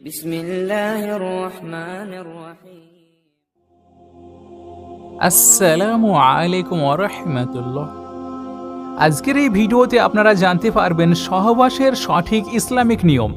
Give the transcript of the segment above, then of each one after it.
বিসমিল্লাহির রহমানির রহিম। আসসালামু আলাইকুম ওয়া রাহমাতুল্লাহ। আজকের এই ভিডিওতে আপনারা জানতে পারবেন সহবাসের সঠিক ইসলামিক নিয়ম।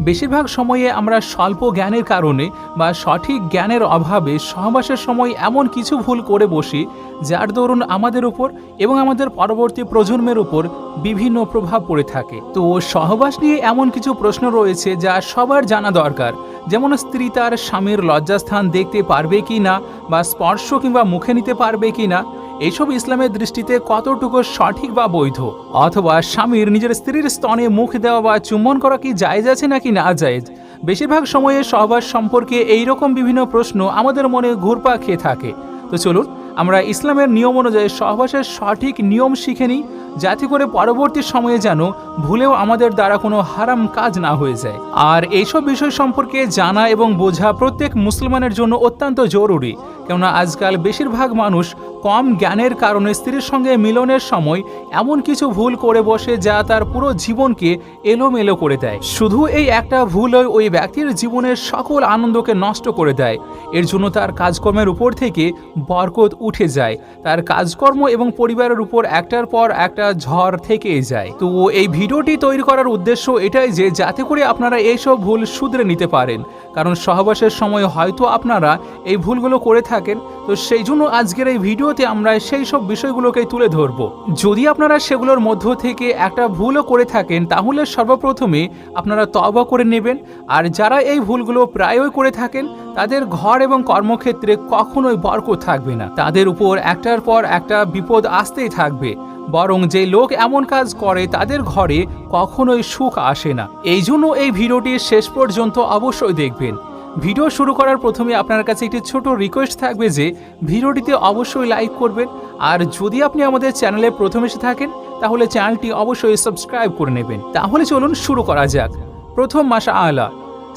বেশিরভাগ সময়ে আমরা স্বল্প জ্ঞানের কারণে বা সঠিক জ্ঞানের অভাবে সহবাসের সময় এমন কিছু ভুল করে বসি যার দরুন আমাদের উপর এবং আমাদের পরবর্তী প্রজন্মের উপর বিভিন্ন প্রভাব পড়ে থাকে। তো সহবাস নিয়ে এমন কিছু প্রশ্ন রয়েছে যা সবার জানা দরকার, যেমন স্ত্রী তার স্বামীর লজ্জাস্থান দেখতে পারবে কি না, বা স্পর্শ কিংবা মুখে নিতে পারবে কি না, এইসব ইসলামের দৃষ্টিতে কতটুকু সঠিক বা বৈধ, অথবা স্বামীর নিজের স্ত্রীর স্তনে মুখ দেওয়া বা চুম্বন করা কি জায়েজ আছে নাকি না জায়েজ। বেশিরভাগ সময়ে সহবাস সম্পর্কে এইরকম বিভিন্ন প্রশ্ন আমাদের মনে ঘুরপাক খেয়ে থাকে। তো চলুন আমরা ইসলামের নিয়ম অনুযায়ী সহবাসের সঠিক নিয়ম শিখে নিই, যাতে করে পরবর্তী সময়ে যেন ভুলেও আমাদের দ্বারা কোনো হারাম কাজ না হয়ে যায়। আর এইসব বিষয় সম্পর্কে জানা এবং বোঝা প্রত্যেক মুসলমানের জন্য অত্যন্ত জরুরি, কেননা আজকাল বেশিরভাগ মানুষ কম জ্ঞানের কারণে স্ত্রীর সঙ্গে মিলনের সময় এমন কিছু ভুল করে বসে যা তার পুরো জীবনকে এলোমেলো করে দেয়। শুধু এই একটা ভুলই ওই ব্যক্তির জীবনের সকল আনন্দকে নষ্ট করে দেয়। এর জন্য তার কাজকর্মের উপর থেকে বরকত উঠে যায়, তার কাজকর্ম এবং পরিবারের উপর একটার পর একটা ঝড় থেকেই যায়। তো এই ভিডিওটি তৈরি করার উদ্দেশ্য এটাই যে যাতে করে আপনারা এইসব ভুল শুধরে নিতে পারেন, কারণ সহবাসের সময় হয়তো আপনারা এই ভুলগুলো করে থাকেন। তো সেই জন্য আজকের এই ভিডিওতে আমরা সেই সব বিষয়গুলোকে তুলে ধরব। যদি আপনারা সেগুলোর মধ্য থেকে একটা ভুলও করে থাকেন তাহলে সর্বপ্রথমে আপনারা তওবা করে নেবেন। আর যারা এই ভুলগুলো প্রায়ই করে থাকেন তাদের ঘর এবং কর্মক্ষেত্রে কখনোই বরকত থাকবে না, তাদের উপর একটার পর একটা বিপদ আসতেই থাকবে। বরং যে লোক এমন কাজ করে তাদের ঘরে কখনোই সুখ আসে না। এই জন্য এই ভিডিওটি শেষ পর্যন্ত অবশ্যই দেখবেন। ভিডিও শুরু করার প্রথমে আপনার কাছে একটি ছোট রিকোয়েস্ট থাকবে যে ভিডিওটিতে অবশ্যই লাইক করবেন, আর যদি আপনি আমাদের চ্যানেলে প্রথম এসে থাকেন তাহলে চ্যানেলটি অবশ্যই সাবস্ক্রাইব করে নেবেন। তাহলে চলুন শুরু করা যাক। প্রথম মাশআআল্লাহ,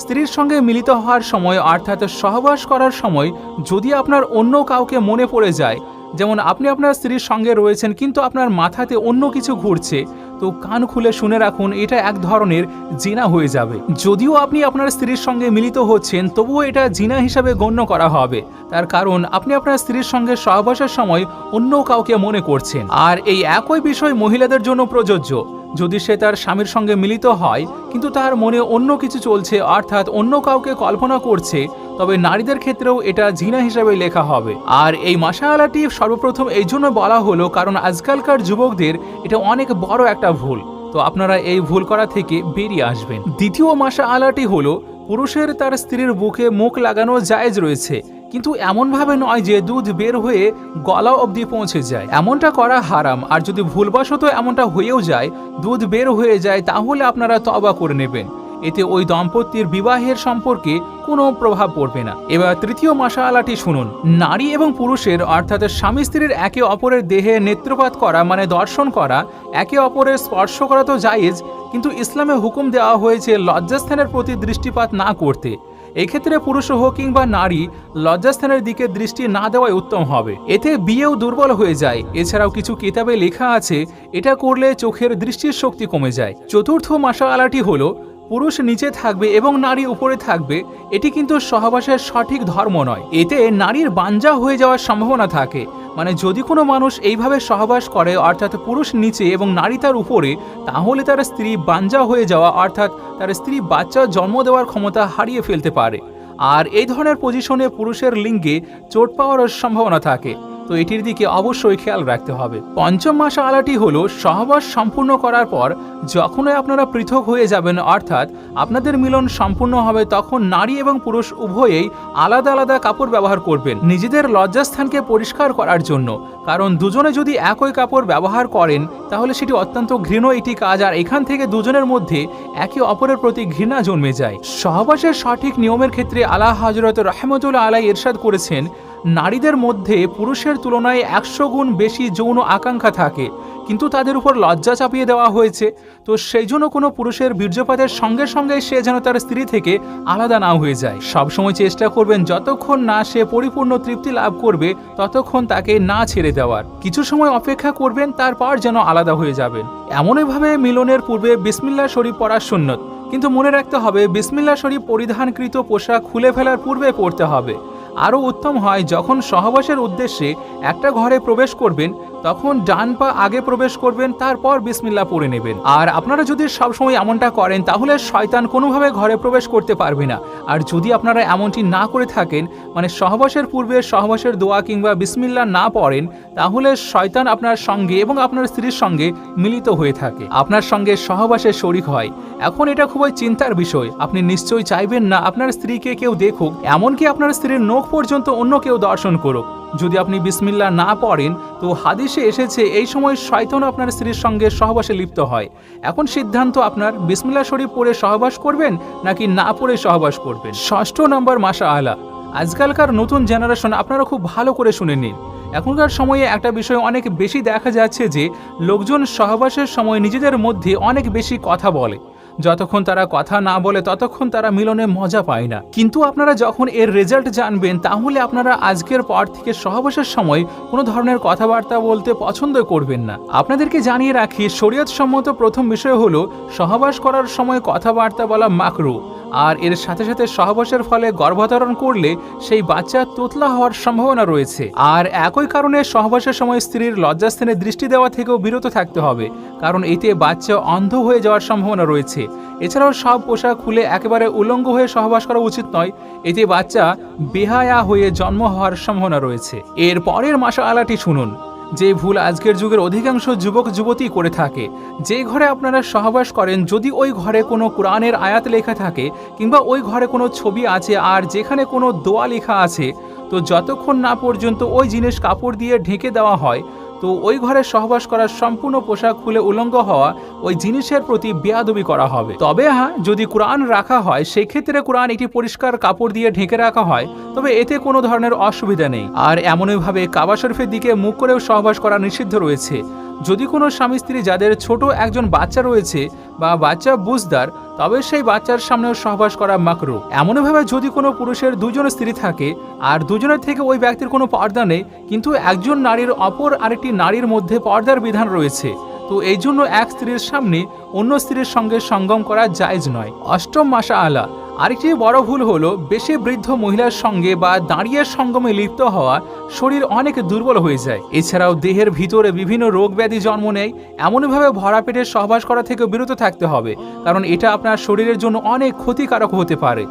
স্ত্রীর সঙ্গে মিলিত হওয়ার সময় অর্থাৎ সহবাস করার সময় যদি আপনার অন্য কাউকে মনে পড়ে যায়, যেমন আপনি আপনার স্ত্রীর সঙ্গে রয়েছেন কিন্তু আপনার মাথাতে অন্য কিছু ঘুরছে, তো কান খুলে শুনে রাখুন, এটা এক ধরনের জিনা হয়ে যাবে। যদিও আপনি আপনার স্ত্রীর সঙ্গে মিলিত হচ্ছেন তবুও এটা জিনা হিসাবে গণ্য করা হবে, তার কারণ আপনি আপনার স্ত্রীর সঙ্গে সহবাসের সময় অন্য কাউকে মনে করছেন। আর এই একই বিষয় মহিলাদের জন্য প্রযোজ্য। যদি সে তার স্বামীর সঙ্গে মিলিত হয় কিন্তু তার মনে অন্য কিছু চলছে, অর্থাৎ অন্য কাউকে কল্পনা করছে, তবে নারীদের ক্ষেত্রেও এটা জিনা হিসাবে লেখা হবে। আর এই মাশআআল্লাহটি সর্বপ্রথম এই জন্য বলা হলো কারণ আজকালকার যুবকদের এটা অনেক বড় একটা ভুল। তো আপনারা এই ভুল করা থেকে বেরিয়ে আসবেন। দ্বিতীয় মাশআআল্লাহটি হলো পুরুষের তার স্ত্রীর বুকে মুখ লাগানো জায়েজ রয়েছে, কিন্তু এমনভাবে নয় যে দুধ বের হয়ে গলা অবধি পৌঁছে যায়, এমনটা করা হারাম। আর যদি ভুলবশত এমনটা হয়েও যায়, দুধ বের হয়ে যায়, তাহলে আপনারা তওবা করে নেবেন, এতে ওই দম্পতির বিবাহের সম্পর্কে কোনো প্রভাব পড়বে না। এবার তৃতীয় মাশআআল্লাহটি শুনুন। নারী এবং পুরুষের অর্থাৎ স্বামী স্ত্রীর একে অপরের দেহে নেত্রপাত করা মানে দর্শন করা, একে অপরের স্পর্শ করা তো জায়েজ, কিন্তু ইসলামে হুকুম দেওয়া হয়েছে লজ্জাস্থানের প্রতি দৃষ্টিপাত না করতে। এক্ষেত্রে পুরুষ হোক কিংবা নারী লজ্জাস্থানের দিকে দৃষ্টি না দেওয়াই উত্তম হবে, এতে বিয়েও দুর্বল হয়ে যায়। এছাড়াও কিছু কিতাবে লেখা আছে এটা করলে চোখের দৃষ্টির শক্তি কমে যায়। চতুর্থ মাশআআল্লাহটি হলো পুরুষ নিচে থাকবে এবং নারী উপরে থাকবে, এটি কিন্তু সহবাসের সঠিক ধর্ম নয়। এতে নারীর বাঞ্জা হয়ে যাওয়ার সম্ভাবনা থাকে। মানে যদি কোনো মানুষ এইভাবে সহবাস করে অর্থাৎ পুরুষ নিচে এবং নারী তার উপরে, তাহলে তার স্ত্রী বাঞ্জা হয়ে যাওয়া অর্থাৎ তার স্ত্রী বাচ্চা জন্ম দেওয়ার ক্ষমতা হারিয়ে ফেলতে পারে। আর এই ধরনের পজিশনে পুরুষের লিঙ্গে চোট পাওয়ার সম্ভাবনা থাকে, তো এটির দিকে অবশ্যই খেয়াল রাখতে হবে। পঞ্চম মাশআআল্লাহটি হলো সহবাস সম্পূর্ণ করার পর যখনই আপনারা পৃথক হয়ে যাবেন অর্থাৎ আপনাদের মিলন সম্পূর্ণ হবে, তখন নারী এবং পুরুষ উভয়েই আলাদা আলাদা কাপড় ব্যবহার করবেন নিজেদের লজ্জাস্থানকে পরিষ্কার করার জন্য। কারণ দুজনে যদি একই কাপড় ব্যবহার করেন তাহলে সেটি অত্যন্ত ঘৃণ্য একটি কাজ, আর এখান থেকে দুজনের মধ্যে একে অপরের প্রতি ঘৃণা জন্মে যায়। সহবাসের সঠিক নিয়মের ক্ষেত্রে আলা হযরত রাহমাতুল্লাহ আলাইহি ইরশাদ করেছেন, নারীদের মধ্যে পুরুষের তুলনায় 100 গুণ বেশি যৌন আকাঙ্ক্ষা থাকে, কিন্তু তাদের উপর লজ্জা চাপিয়ে দেওয়া হয়েছে। তো সেই জন্য কোনো পুরুষের বীর্যপাতের সঙ্গে সঙ্গে সে যেন তার স্ত্রী থেকে আলাদা না হয়ে যায়। সবসময় চেষ্টা করবেন যতক্ষণ না সে পরিপূর্ণ তৃপ্তি লাভ করবে ততক্ষণ তাকে না ছেড়ে দেওয়ার। কিছু সময় অপেক্ষা করবেন, তারপর যেন আলাদা হয়ে যাবেন। এমনইভাবে মিলনের পূর্বে বিসমিল্লাহ শরীফ পড়া সুন্নত। কিন্তু মনে রাখতে হবে বিসমিল্লাহ শরীফ পরিধানকৃত পোশাক খুলে ফেলার পূর্বে পড়তে হবে। আরও উত্তম হয় যখন সহবাসের উদ্দেশ্যে একটা ঘরে প্রবেশ করবেন তখন ডান পা আগে প্রবেশ করবেন, তারপর বিসমিল্লাহ পড়ে নেবেন। আর আপনারা যদি সবসময় এমনটা করেন তাহলে শয়তান কোনোভাবে ঘরে প্রবেশ করতে পারবে না। আর যদি আপনারা এমনটি না করে থাকেন, মানে সহবাসের পূর্বে সহবাসের দোয়া কিংবা বিসমিল্লাহ না পড়েন, তাহলে শয়তান আপনার সঙ্গে এবং আপনার স্ত্রীর সঙ্গে মিলিত হয়ে থাকে, আপনার সঙ্গে সহবাসের শরিক হয়। এখন এটা খুবই চিন্তার বিষয়। আপনি নিশ্চয়ই চাইবেন না আপনার স্ত্রীকে কেউ দেখুক, এমনকি আপনার স্ত্রীর নখ পর্যন্ত অন্য কেউ দর্শন করুক। যদি আপনি বিসমিল্লাহ না পড়েন তো হাদিসে এসেছে এই সময় শয়তান আপনার স্ত্রীর সঙ্গে সহবাসে লিপ্ত হয়। এখন সিদ্ধান্ত আপনার, বিসমিল্লাহ শরীফ পড়ে সহবাস করবেন নাকি না পড়ে সহবাস করবেন। 6 নম্বর মাশাআল্লাহ, আজকালকার নতুন জেনারেশন আপনারা খুব ভালো করে শুনে নিন। এখনকার সময়ে একটা বিষয় অনেক বেশি দেখা যাচ্ছে যে লোকজন সহবাসের সময় নিজেদের মধ্যে অনেক বেশি কথা বলে। যতক্ষণ তারা কথা না বলে ততক্ষণ তারা মিলনে মজা পায় না। কিন্তু আপনারা যখন এর রেজাল্ট জানবেন তাহলে আপনারা আজকের পর থেকে সহবাসের সময় কোনো ধরনের কথাবার্তা বলতে পছন্দ করবেন না। আপনাদেরকে জানিয়ে রাখি, শরীয়ত সম্মত প্রথম বিষয় হলো সহবাস করার সময় কথাবার্তা বলা মাকরু। আর এর সাথে সাথে সহবাসের ফলে গর্ভধারণ করলে সেই বাচ্চা তোতলা হওয়ার সম্ভাবনা রয়েছে। আর একই কারণে সহবাসের সময় স্ত্রীর লজ্জাস্থানে দৃষ্টি দেওয়া থেকেও বিরত থাকতে হবে, কারণ এতে বাচ্চা অন্ধ হয়ে যাওয়ার সম্ভাবনা রয়েছে। এছাড়াও সব পোশাক খুলে একেবারে উলঙ্গ হয়ে সহবাস করা উচিত নয়, এতে বাচ্চা বেহায়া হয়ে জন্ম হওয়ার সম্ভাবনা রয়েছে। এর পরের মাশাআল্লাহটি শুনুন, যে ভুল আজকের যুগের অধিকাংশ যুবক যুবতী করে থাকে। যে ঘরে আপনারা সহবাস করেন যদি ওই ঘরে কোনো কোরআনের আয়াত লেখা থাকে কিংবা ওই ঘরে কোনো ছবি আছে আর যেখানে কোনো দোয়া লেখা আছে, তো যতক্ষণ না পর্যন্ত ওই জিনিস কাপড় দিয়ে ঢেকে দেওয়া হয় তো ওই ঘরে সহবাস করার সম্পূর্ণ পোশাক খুলে উলঙ্গ হওয়া ওই জিনিসের প্রতি বেয়াদবি করা হবে। তবে হ্যাঁ, যদি কোরআন রাখা হয় সেক্ষেত্রে কোরআন একটি পরিষ্কার কাপড় দিয়ে ঢেকে রাখা হয়, তবে এতে কোনো ধরনের অসুবিধা নেই। আর এমনইভাবে কাবা শরীফের দিকে মুখ করেও সহবাস করা নিষিদ্ধ রয়েছে। যদি কোনো স্বামী স্ত্রী যাদের ছোট একজন বাচ্চা রয়েছে বা বাচ্চা বুঝদার, তবে সেই বাচ্চার সামনেও সহবাস করা মাকরু। এমনভাবে যদি কোনো পুরুষের দুজন স্ত্রী থাকে আর দুজনের থেকে ওই ব্যক্তির কোনো পর্দা নেই, কিন্তু একজন নারীর অপর আরেকটি নারীর মধ্যে পর্দার বিধান রয়েছে, তো এই জন্য এক স্ত্রীর সামনে অন্য স্ত্রীর সঙ্গে সঙ্গম করা জায়েজ নয়। 8 মাশাআল্লাহ, আরেকটি বড় ভুল হলো বেশি বৃদ্ধ মহিলার সঙ্গে বা দাঁড়িয়ে সঙ্গমে লিপ্ত হওয়া। শরীর অনেক দুর্বল হয়ে যায়। এছাড়াও দেহের ভিতরে বিভিন্ন রোগ ব্যাধি জন্ম নেয়। এমনভাবে ভরা পেটে সহবাস করা থেকে বিরত থাকতে হবে, কারণ এটা আপনার শরীরের জন্য অনেক ক্ষতিকারক হতে পারে।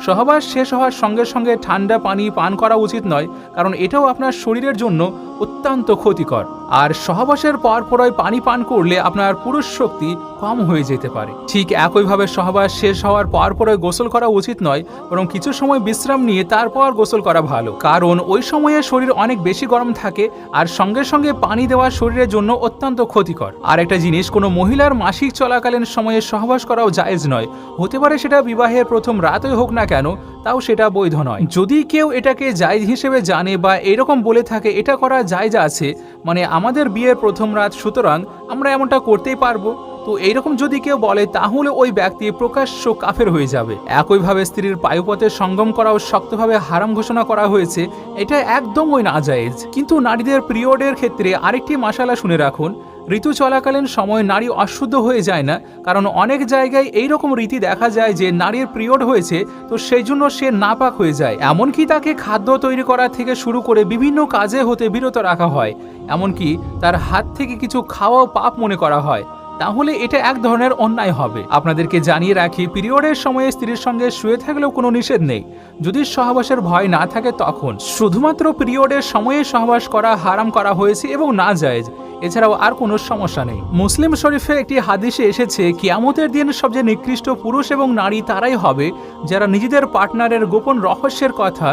সহবাস শেষ হওয়ার সঙ্গে সঙ্গে ঠান্ডা পানি পান করা উচিত নয়, কারণ এটাও আপনার শরীরের জন্য অত্যন্ত ক্ষতিকর। আর সহবাসের পরপরই পানি পান করলে আপনার পুরুষ শক্তি কম হয়ে যেতে পারে। ঠিক একইভাবে সহবাস শেষ হওয়ার পরপরই গোসল করা উচিত নয়, বরং কিছু সময় বিশ্রাম নিয়ে তারপর গোসল করা ভালো, কারণ ওই সময়ে শরীর অনেক বেশি গরম থাকে আর সঙ্গে সঙ্গে পানি দেওয়া শরীরের জন্য অত্যন্ত ক্ষতিকর। আর একটা জিনিস, কোনো মহিলার মাসিক চলাকালীন সময়ে সহবাস করাও জায়েজ নয়। হতে পারে সেটা বিবাহের প্রথম রাতই হোক না কেন, তাও সেটা বৈধ নয়। যদি কেউ এটাকে জায়েজ হিসেবে জানে বা এরকম বলে থাকে এটা করা জায়েজ আছে, মানে আমাদের বিয়ের প্রথম রাত সুতরাং আমরা এমনটা করতেই পারবো, তো এইরকম যদি কেউ বলে তাহলে ওই ব্যক্তি প্রকাশ্য কাফের হয়ে যাবে। একইভাবে স্ত্রীর পায়ুপথে সঙ্গম করাও শক্তভাবে হারাম ঘোষণা করা হয়েছে, এটা একদমই নাজায়েজ। কিন্তু নারীদের পিরিয়ডের ক্ষেত্রে আরেকটি মাসালা শুনে রাখুন, ঋতু চলাকালীন সময় নারী অশুদ্ধ হয়ে যায় না, কারণ অনেক জায়গায় এইরকম রীতি দেখা যায় যে নারীর পিরিয়ড হয়েছে তো সেই জন্য সে নাপাক হয়ে যায়। এমনকি তাকে খাদ্য তৈরি করা থেকে শুরু করে বিভিন্ন কাজে হতে বিরত রাখা হয়, এমনকি তার হাত থেকে কিছু খাওয়াও পাপ মনে করা হয়। তাহলে এটা এক ধরনের অন্যায় হবে। আপনাদেরকে জানিয়ে রাখি, পিরিয়ডের সময়ে স্ত্রীর সঙ্গে শুয়ে থাকলেও কোনো নিষেধ নেই, যদি সহবাসের ভয় না থাকে তখন। শুধুমাত্র পিরিয়ডের সময়ে সহবাস করা হারাম করা হয়েছে এবং না জায়েজ, এছাড়াও আর কোনো সমস্যা নেই। মুসলিম শরীফে একটি হাদিসে এসেছে, কিয়ামতের দিন সবচেয়ে নিকৃষ্ট পুরুষ এবং নারী তারাই হবে যারা নিজেদের পার্টনারের গোপন রহস্যের কথা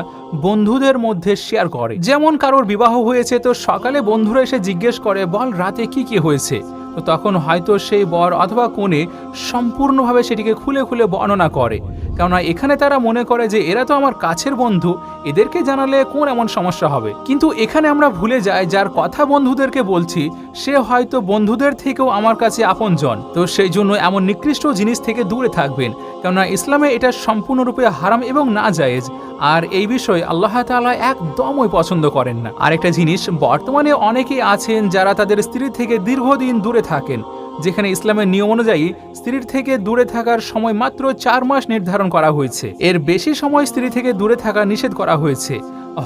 বন্ধুদের মধ্যে শেয়ার করে। যেমন কারোর বিবাহ হয়েছে তো সকালে বন্ধুরা এসে জিজ্ঞেস করে, বল রাতে কি কি হয়েছে, তো তখন হয়তো সেই বর অথবা কনে সম্পূর্ণভাবে সেটিকে খুলে খুলে বর্ণনা করে, কেননা এখানে তারা মনে করে যে এরা তো আমার কাছের বন্ধু, এদেরকে জানালে কোন এমন সমস্যা হবে। কিন্তু এখানে আমরা ভুলে যাই যার কথা বন্ধুদেরকে বলছি সে হয়তো বন্ধুদের থেকেও আমার কাছে আপনজন, তো সেই জন্য এমন নিকৃষ্ট জিনিস থেকে দূরে থাকবেন, কেননা ইসলামে এটা সম্পূর্ণরূপে হারাম এবং না জায়েজ। আর এই বিষয়ে আল্লাহ তাআলা একদমই পছন্দ করেন না। আরেকটা জিনিস, বর্তমানে অনেকেই আছেন যারা তাদের স্ত্রী থেকে দীর্ঘদিন দূরে থাকেন, যেখানে ইসলামের নিয়ম অনুযায়ী স্ত্রীর থেকে দূরে থাকার সময় মাত্র 4 মাস নির্ধারণ করা হয়েছে। এর বেশি সময় স্ত্রী থেকে দূরে থাকা নিষেধ করা হয়েছে।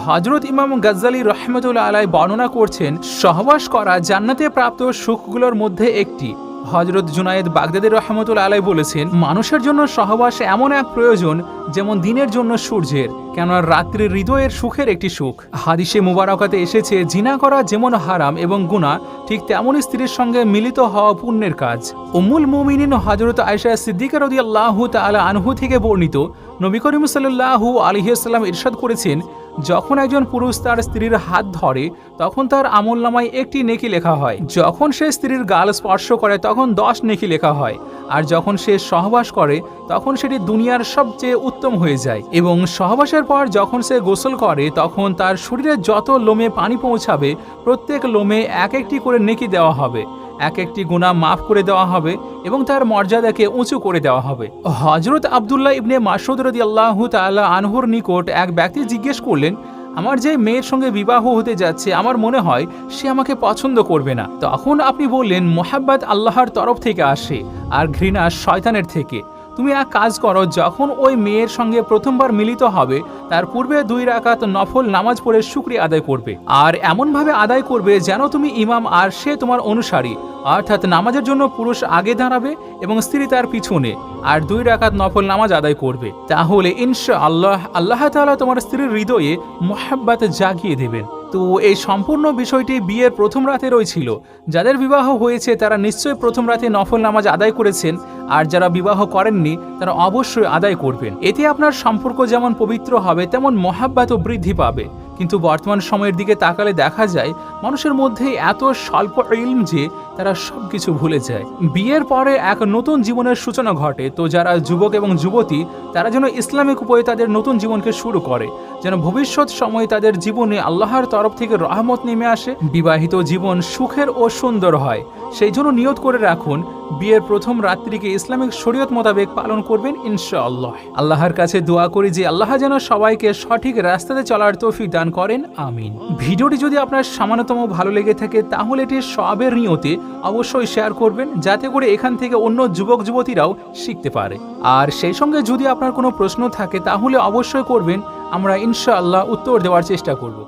হযরত ইমাম গাজ্জালী রাহমাতুল্লাহ আলাইহি বর্ণনা করছেন, সহবাস করা জান্নাতে প্রাপ্ত সুখগুলোর মধ্যে একটি। হযরত জুনায়েদ বাগদাদী রাহমাতুল্লাহ আলাইহি বলেছেন, মানুষের জন্য সহবাস এমন এক প্রয়োজন যেমন দিনের জন্য সূর্যের, কেননা রাত্রি হৃদয়ের সুখের একটি সুখ। হাদিসে মুবারাকাতে এসেছে, জিনা করা যেমন হারাম এবং গুনাহ, ঠিক তেমনই স্ত্রীর সঙ্গে মিলিত হওয়া পুণ্যের কাজ। উম্মুল মুমিনিন হযরত আয়েশা সিদ্দিকা রাদিয়াল্লাহু তাআলা আনহু থেকে বর্ণিত, নবী করিম সাল্লাল্লাহু আলাইহি ওয়াসাল্লাম ইরশাদ করেছেন, যখন একজন পুরুষ তার স্ত্রীর হাত ধরে তখন তার আমলনামায় একটি নেকি লেখা হয়, যখন সে স্ত্রীর গাল স্পর্শ করে তখন 10 নেকি লেখা হয়, আর যখন সে সহবাস করে তখন সেটি দুনিয়ার সবচেয়ে উত্তম হয়ে যায়। এবং সহবাসের পর যখন সে গোসল করে তখন তার শরীরে যত লোমে পানি পৌঁছাবে প্রত্যেক লোমে এক একটি করে নেকি দেওয়া হবে, এক একটি গুনাহ মাফ করে দেওয়া হবে এবং তার মর্যাদাকে উঁচু করে দেওয়া হবে। হযরত আব্দুল্লাহ ইবনে মাসউদ রাদিয়াল্লাহু তাআলা আনহুর নিকট এক ব্যক্তি জিজ্ঞেস করলেন, আমার যে মেয়ের সঙ্গে বিবাহ হতে যাচ্ছে আমার মনে হয় সে আমাকে পছন্দ করবে না। তখন আপনি বললেন, মোহাব্বত আল্লাহর তরফ থেকে আসে আর ঘৃণা শয়তানের থেকে। তুমি এক কাজ করো, যখন ওই মেয়ের সঙ্গে প্রথমবার মিলিত হবে তার পূর্বে 2 রাকাত নফল নামাজ পড়ে শুকরিয়া আদায় করবে, আর এমনভাবে আদায় করবে যেন তুমি ইমাম আর সে তোমার অনুসারী, অর্থাৎ নামাজের জন্য পুরুষ আগে দাঁড়াবে এবং স্ত্রী তার পিছনে, আর 2 রাকাত নফল নামাজ আদায় করবে। তাহলে ইনশাআল্লাহ আল্লাহ তাআলা তোমার স্ত্রীর হৃদয়ে মুহাব্বত জাগিয়ে দেবেন। তো এই সম্পূর্ণ বিষয়টি বিয়ের প্রথম রাতে রয়েছিল। যাদের বিবাহ হয়েছে তারা নিশ্চয়ই প্রথম রাতে নফল নামাজ আদায় করেছেন, আর যারা বিবাহ করেননি তারা অবশ্যই আদায় করবেন। এতে আপনার সম্পর্ক যেমন পবিত্র হবে তেমন মহাব্বতও বৃদ্ধি পাবে। কিন্তু বর্তমান সময়ের দিকে তাকালে দেখা যায় মানুষের মধ্যে এত স্বল্প ইলম যে তারা সবকিছু ভুলে যায়। বিয়ের পরে এক নতুন জীবনের সূচনা ঘটে। তো যারা যুবক এবং যুবতী তারা যেন ইসলামিক উপায়ে তাদের নতুন জীবনকে শুরু করে, যেন ভবিষ্যৎ সময়ে তাদের জীবনে আল্লাহর তরফ থেকে রহমত নেমে আসে, বিবাহিত জীবন সুখের ও সুন্দর হয়। সেই জন্য নিয়ত করে রাখুন, বিয়ের প্রথম রাত্রিকে ইসলামিক শরীয়ত মোতাবেক পালন করবেন ইনশাআল্লাহ। আল্লাহর কাছে দোয়া করি যে আল্লাহ যেন সবাইকে সঠিক রাস্তাতে চলার তৌফিক দান করেন, আমিন। ভিডিওটি যদি আপনার সামান্যতম ভালো লেগে থাকে তাহলে এটি সওয়াবের নিয়তে অবশ্যই শেয়ার করবেন, যাতে করে এখান থেকে অন্য যুবক যুবতীরাও শিখতে পারে। আর সেই সঙ্গে যদি আপনার কোনো প্রশ্ন থাকে তাহলে অবশ্যই করবেন, আমরা ইনশাআল্লাহ উত্তর দেওয়ার চেষ্টা করব।